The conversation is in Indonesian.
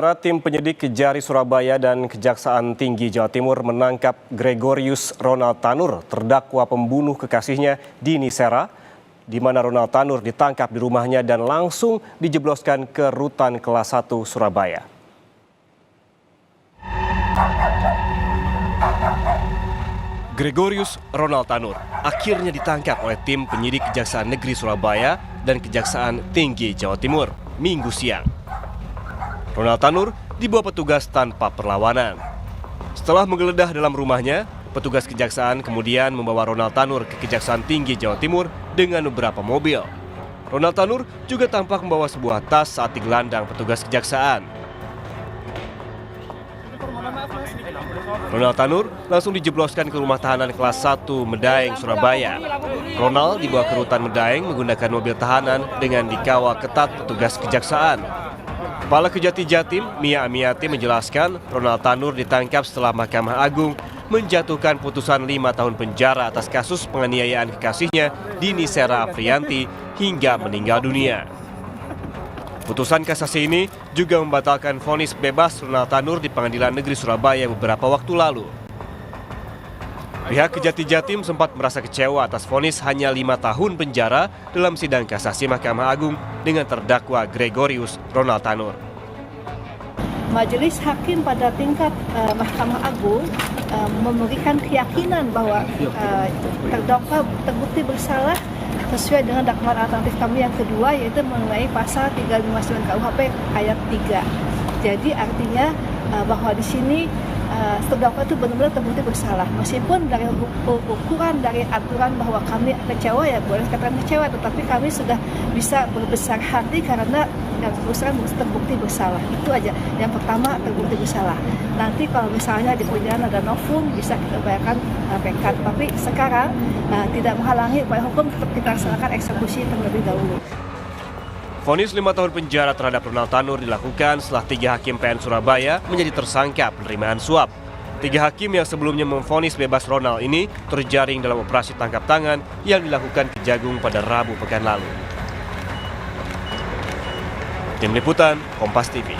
Tim penyidik Kejari Surabaya dan Kejaksaan Tinggi Jawa Timur menangkap Gregorius Ronald Tanur, terdakwa pembunuh kekasihnya Dini Sera, di mana Ronald Tanur ditangkap di rumahnya dan langsung dijebloskan ke rutan kelas 1 Surabaya. Gregorius Ronald Tanur akhirnya ditangkap oleh tim penyidik Kejaksaan Negeri Surabaya dan Kejaksaan Tinggi Jawa Timur Minggu siang. Ronald Tanur dibawa petugas tanpa perlawanan. Setelah menggeledah dalam rumahnya, petugas kejaksaan kemudian membawa Ronald Tanur ke Kejaksaan Tinggi Jawa Timur dengan beberapa mobil. Ronald Tanur juga tampak membawa sebuah tas saat digelandang petugas kejaksaan. Ronald Tanur langsung dijebloskan ke rumah tahanan kelas 1 Medaeng, Surabaya. Ronald dibawa ke rutan Medaeng menggunakan mobil tahanan dengan dikawal ketat petugas kejaksaan. Kepala Kejati Jatim, Mia Amiati menjelaskan Ronald Tanur ditangkap setelah Mahkamah Agung menjatuhkan putusan 5 tahun penjara atas kasus penganiayaan kekasihnya Dini Sera Afrianti hingga meninggal dunia. Putusan kasasi ini juga membatalkan vonis bebas Ronald Tanur di Pengadilan Negeri Surabaya beberapa waktu lalu. Pihak Kejati Jatim sempat merasa kecewa atas vonis hanya 5 tahun penjara dalam sidang kasasi Mahkamah Agung dengan terdakwa Gregorius Ronald Tanur. Majelis Hakim pada tingkat Mahkamah Agung memberikan keyakinan bahwa terdakwa terbukti bersalah sesuai dengan dakwaan alternatif kami yang kedua, yaitu mengenai pasal 359 KUHP ayat 3. Jadi artinya bahwa di sini terdakwa itu benar-benar terbukti bersalah. Meskipun dari ukuran dari aturan bahwa kami kecewa, ya boleh katakan kecewa, tetapi kami sudah bisa berbesar hati karena yang berusaha terbukti bersalah. Itu aja. Yang pertama terbukti bersalah. Nanti kalau misalnya di perjalanan ada novum bisa kita bayarkan pekat. Tapi sekarang tidak menghalangi upaya hukum, tetap kita laksanakan eksekusi terlebih dahulu. Vonis 5 tahun penjara terhadap Ronald Tanur dilakukan setelah 3 hakim PN Surabaya menjadi tersangka penerimaan suap. 3 hakim yang sebelumnya memvonis bebas Ronald ini terjaring dalam operasi tangkap tangan yang dilakukan Kejagung pada Rabu pekan lalu. Tim Liputan, Kompas TV.